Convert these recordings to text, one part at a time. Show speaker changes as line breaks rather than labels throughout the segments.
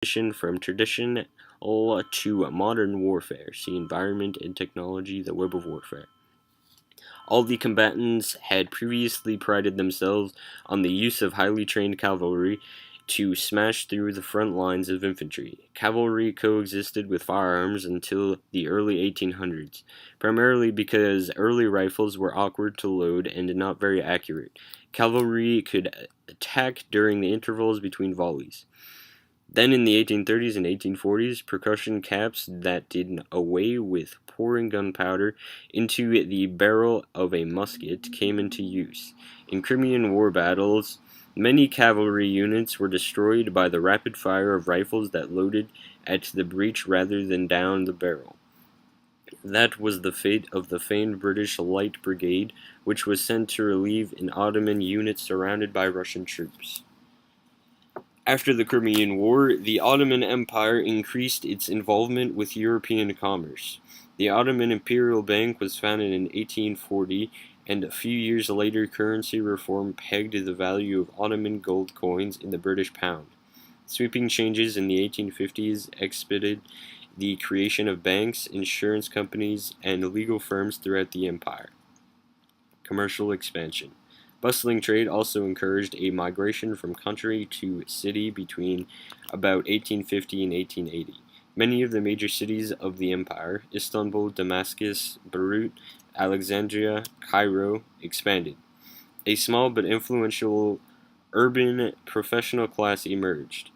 transition from traditional to modern warfare. See environment and technology, the web of warfare. All the combatants had previously prided themselves on the use of highly trained cavalry to smash through the front lines of infantry. Cavalry coexisted with firearms until the early 1800s, primarily because early rifles were awkward to load and not very accurate. Cavalry could attack during the intervals between volleys. Then in the 1830s and 1840s, percussion caps that did away with pouring gunpowder into the barrel of a musket came into use. In Crimean War battles, many cavalry units were destroyed by the rapid fire of rifles that loaded at the breech rather than down the barrel. That was the fate of the famed British Light Brigade, which was sent to relieve an Ottoman unit surrounded by Russian troops. After the Crimean War, the Ottoman Empire increased its involvement with European commerce. The Ottoman Imperial Bank was founded in 1840, and a few years later currency reform pegged the value of Ottoman gold coins in the British pound. Sweeping changes in the 1850s expedited the creation of banks, insurance companies, and legal firms throughout the empire. Commercial expansion. Bustling trade also encouraged a migration from country to city between about 1850 and 1880. Many of the major cities of the empire, Istanbul, Damascus, Beirut, Alexandria, Cairo, expanded. A small but influential urban professional class emerged,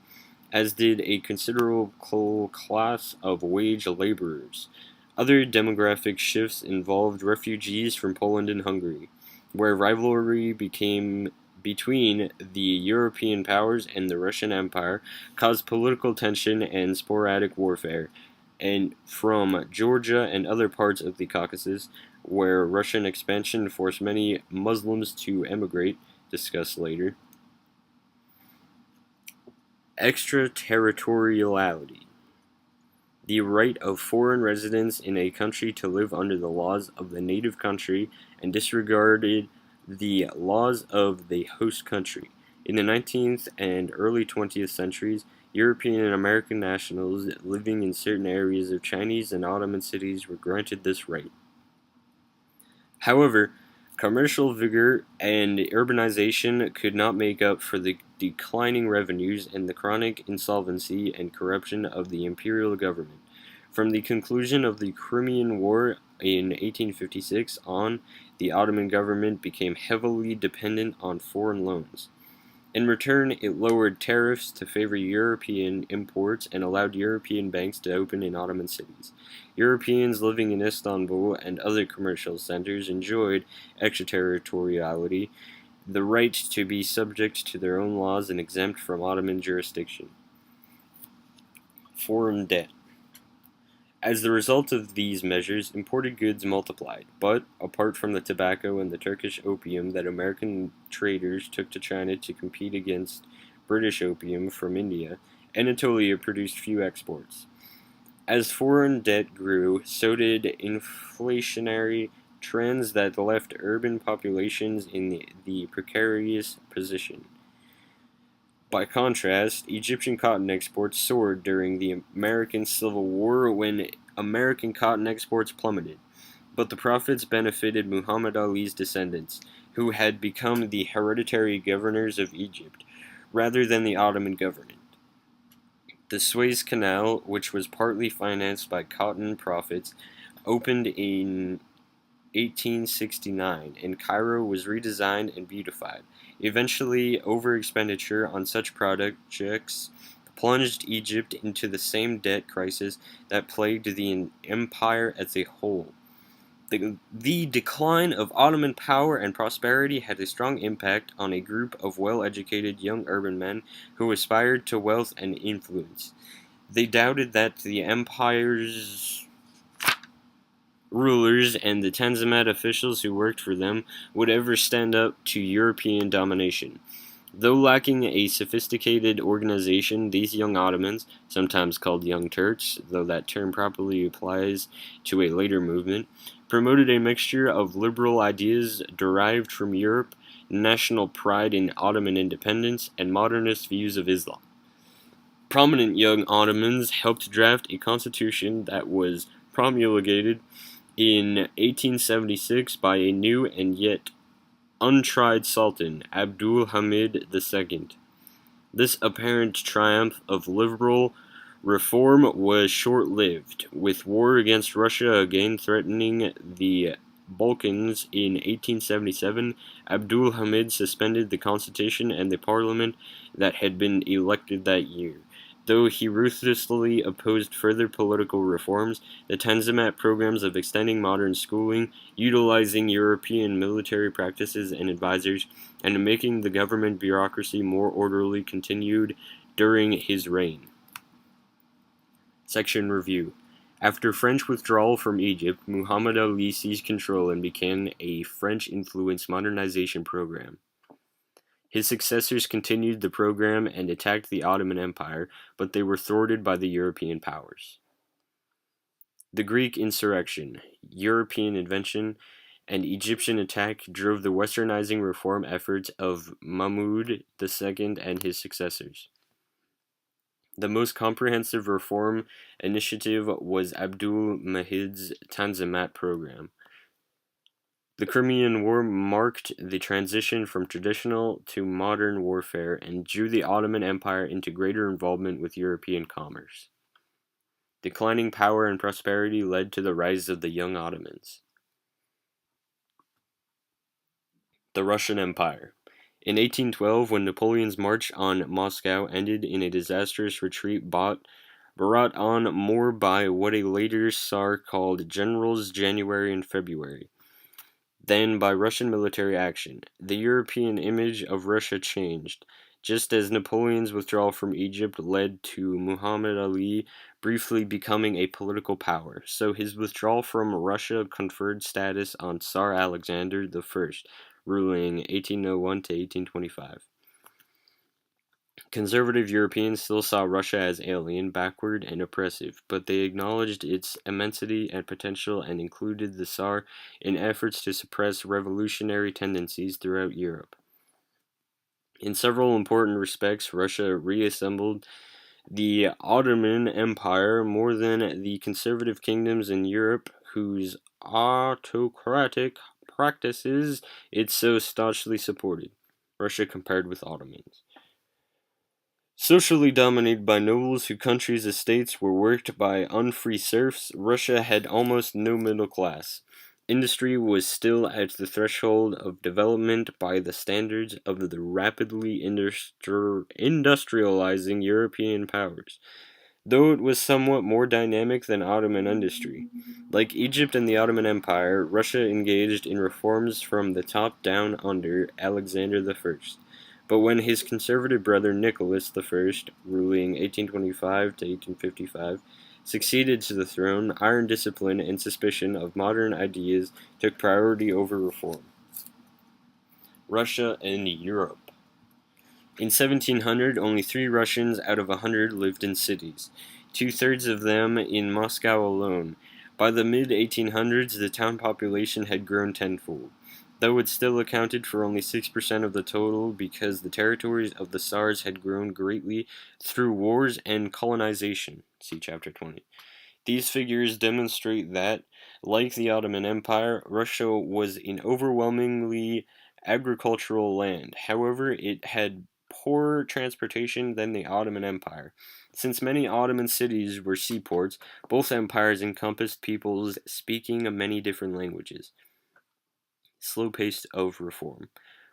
as did a considerable class of wage laborers. Other demographic shifts involved refugees from Poland and Hungary, where rivalry became between the European powers and the Russian Empire caused political tension and sporadic warfare, and from Georgia and other parts of the Caucasus, where Russian expansion forced many Muslims to emigrate, discussed later. Extraterritoriality. The right of foreign residents in a country to live under the laws of the native country and disregarded the laws of the host country. In the 19th and early 20th centuries, European and American nationals living in certain areas of Chinese and Ottoman cities were granted this right. However, commercial vigor and urbanization could not make up for the declining revenues and the chronic insolvency and corruption of the imperial government. From the conclusion of the Crimean War in 1856 on, the Ottoman government became heavily dependent on foreign loans. In return, it lowered tariffs to favor European imports and allowed European banks to open in Ottoman cities. Europeans living in Istanbul and other commercial centers enjoyed extraterritoriality, the right to be subject to their own laws and exempt from Ottoman jurisdiction. Foreign debt. As the result of these measures, imported goods multiplied, but, apart from the tobacco and the Turkish opium that American traders took to China to compete against British opium from India, Anatolia produced few exports. As foreign debt grew, so did inflationary trends that left urban populations in the precarious position. By contrast, Egyptian cotton exports soared during the American Civil War when American cotton exports plummeted, but the profits benefited Muhammad Ali's descendants, who had become the hereditary governors of Egypt, rather than the Ottoman government. The Suez Canal, which was partly financed by cotton profits, opened in 1869, and Cairo was redesigned and beautified. Eventually, over-expenditure on such projects plunged Egypt into the same debt crisis that plagued the empire as a whole. The decline of Ottoman power and prosperity had a strong impact on a group of well-educated young urban men who aspired to wealth and influence. They doubted that the empire's rulers and the Tanzimat officials who worked for them would ever stand up to European domination. Though lacking a sophisticated organization, these young Ottomans, sometimes called Young Turks, though that term properly applies to a later movement, promoted a mixture of liberal ideas derived from Europe, national pride in Ottoman independence, and modernist views of Islam. Prominent young Ottomans helped draft a constitution that was promulgated in 1876 by a new and yet untried Sultan, Abdul Hamid II. This apparent triumph of liberal reform was short-lived, with war against Russia again threatening the Balkans in 1877. Abdul Hamid suspended the constitution and the parliament that had been elected that year. Though he ruthlessly opposed further political reforms, the Tanzimat programs of extending modern schooling, utilizing European military practices and advisors, and making the government bureaucracy more orderly continued during his reign. Section Review. After French withdrawal from Egypt, Muhammad Ali seized control and began a French-influenced modernization program. His successors continued the program and attacked the Ottoman Empire, but they were thwarted by the European powers. The Greek insurrection, European invention, and Egyptian attack drove the westernizing reform efforts of Mahmud II and his successors. The most comprehensive reform initiative was Abdul Mahid's Tanzimat program. The Crimean War marked the transition from traditional to modern warfare and drew the Ottoman Empire into greater involvement with European commerce. Declining power and prosperity led to the rise of the young Ottomans. The Russian Empire. In 1812, when Napoleon's march on Moscow ended in a disastrous retreat brought on more by what a later Tsar called Generals January and February than by Russian military action, the European image of Russia changed, just as Napoleon's withdrawal from Egypt led to Muhammad Ali briefly becoming a political power, so his withdrawal from Russia conferred status on Tsar Alexander I, ruling 1801 to 1825. Conservative Europeans still saw Russia as alien, backward, and oppressive, but they acknowledged its immensity and potential and included the Tsar in efforts to suppress revolutionary tendencies throughout Europe. In several important respects, Russia reassembled the Ottoman Empire more than the conservative kingdoms in Europe, whose autocratic practices it so staunchly supported. Russia compared with Ottomans. Socially dominated by nobles whose country's estates were worked by unfree serfs, Russia had almost no middle class. Industry was still at the threshold of development by the standards of the rapidly industrializing European powers, though it was somewhat more dynamic than Ottoman industry. Like Egypt and the Ottoman Empire, Russia engaged in reforms from the top down under Alexander I. But when his conservative brother Nicholas I, ruling 1825 to 1855, succeeded to the throne, iron discipline and suspicion of modern ideas took priority over reform. Russia and Europe. In 1700, only 3 Russians out of 100 lived in cities, 2/3 of them in Moscow alone. By the mid-1800s, the town population had grown tenfold, though it still accounted for only 6% of the total because the territories of the Tsars had grown greatly through wars and colonization. See Chapter 20. These figures demonstrate that, like the Ottoman Empire, Russia was an overwhelmingly agricultural land. However, it had poorer transportation than the Ottoman Empire. Since many Ottoman cities were seaports, both empires encompassed peoples speaking many different languages. Slow pace of reform.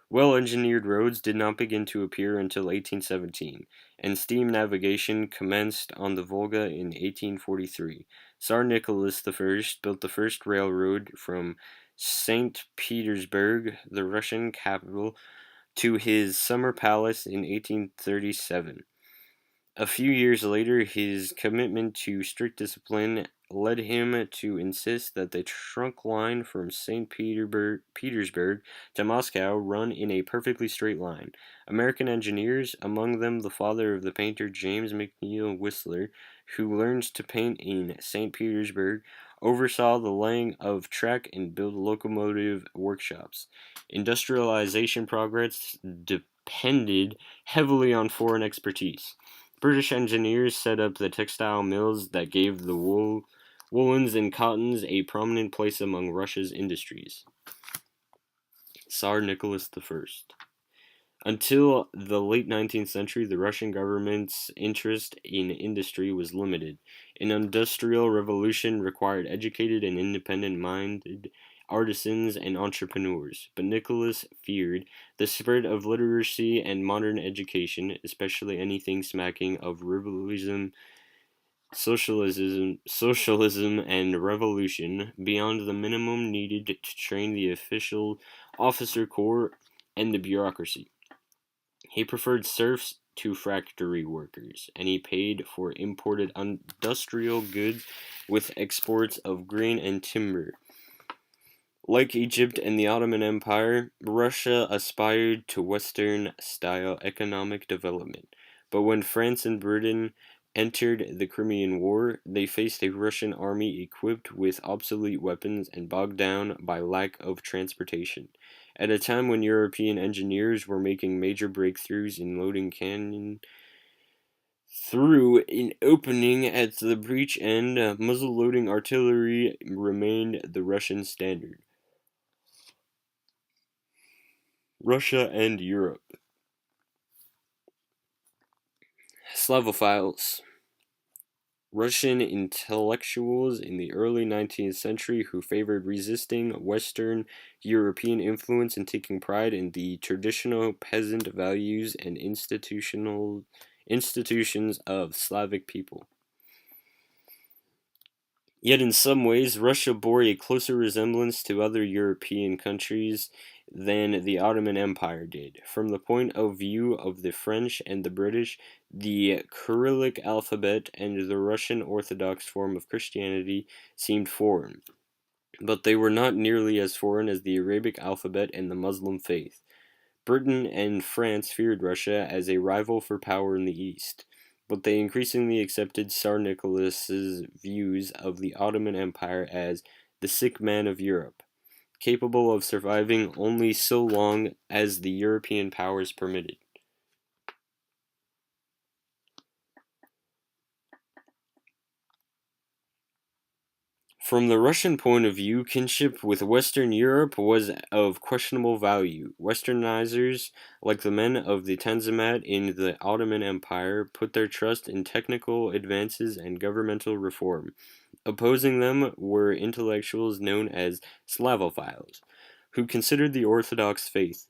Well-engineered roads did not begin to appear until 1817, and steam navigation commenced on the Volga in 1843. Tsar Nicholas I built the first railroad from St. Petersburg, the Russian capital, to his summer palace in 1837. A few years later, his commitment to strict discipline led him to insist that the trunk line from St. Petersburg to Moscow run in a perfectly straight line. American engineers, among them the father of the painter James McNeill Whistler, who learned to paint in St. Petersburg, oversaw the laying of track and built locomotive workshops. Industrialization progress depended heavily on foreign expertise. British engineers set up the textile mills that gave the woolens and cottons a prominent place among Russia's industries. Tsar Nicholas I. Until the late 19th century, the Russian government's interest in industry was limited. An industrial revolution required educated and independent-minded artisans and entrepreneurs, but Nicholas feared the spread of literacy and modern education, especially anything smacking of socialism and revolution, beyond the minimum needed to train the official officer corps and the bureaucracy. He preferred serfs to factory workers, and he paid for imported industrial goods with exports of grain and timber. Like Egypt and the Ottoman Empire, Russia aspired to Western-style economic development. But when France and Britain entered the Crimean War, they faced a Russian army equipped with obsolete weapons and bogged down by lack of transportation. At a time when European engineers were making major breakthroughs in loading cannon through an opening at the breech end, muzzle-loading artillery remained the Russian standard. Russia and Europe. Slavophiles. Russian intellectuals in the early 19th century who favored resisting Western European influence and taking pride in the traditional peasant values and institutions of Slavic people. Yet in some ways, Russia bore a closer resemblance to other European countries than the Ottoman Empire did. From the point of view of the French and the British, the Cyrillic alphabet and the Russian Orthodox form of Christianity seemed foreign, but they were not nearly as foreign as the Arabic alphabet and the Muslim faith. Britain and France feared Russia as a rival for power in the East, but they increasingly accepted Tsar Nicholas's views of the Ottoman Empire as the sick man of Europe, capable of surviving only so long as the European powers permitted. From the Russian point of view, kinship with Western Europe was of questionable value. Westernizers, like the men of the Tanzimat in the Ottoman Empire, put their trust in technical advances and governmental reform. Opposing them were intellectuals known as Slavophiles, who considered the Orthodox faith,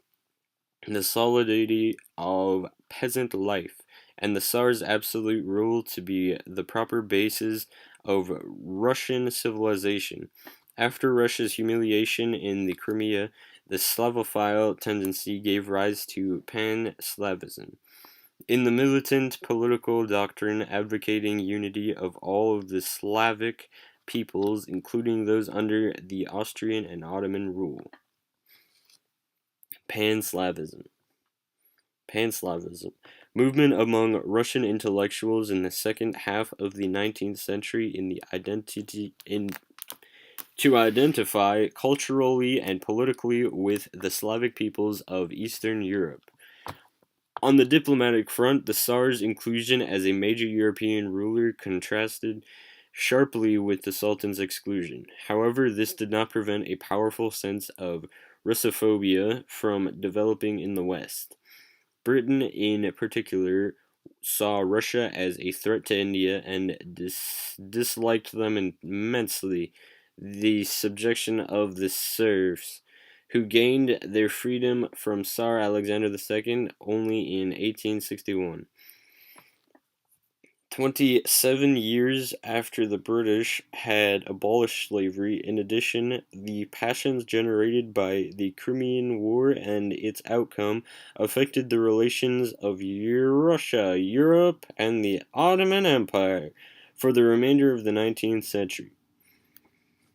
the solidity of peasant life, and the Tsar's absolute rule to be the proper basis of Russian civilization. After Russia's humiliation in the Crimea, the Slavophile tendency gave rise to pan-Slavism. In the militant political doctrine advocating unity of all of the Slavic peoples, including those under the Austrian and Ottoman rule. Pan-Slavism. Pan-Slavism. Movement among Russian intellectuals in the second half of the 19th century to identify culturally and politically with the Slavic peoples of Eastern Europe. On the diplomatic front, the Tsar's inclusion as a major European ruler contrasted sharply with the Sultan's exclusion. However, this did not prevent a powerful sense of Russophobia from developing in the West. Britain, in particular, saw Russia as a threat to India and disliked them immensely. The subjection of the serfs, who gained their freedom from Tsar Alexander II only in 1861. 27 years after the British had abolished slavery, in addition, the passions generated by the Crimean War and its outcome affected the relations of Russia, Europe, and the Ottoman Empire for the remainder of the 19th century.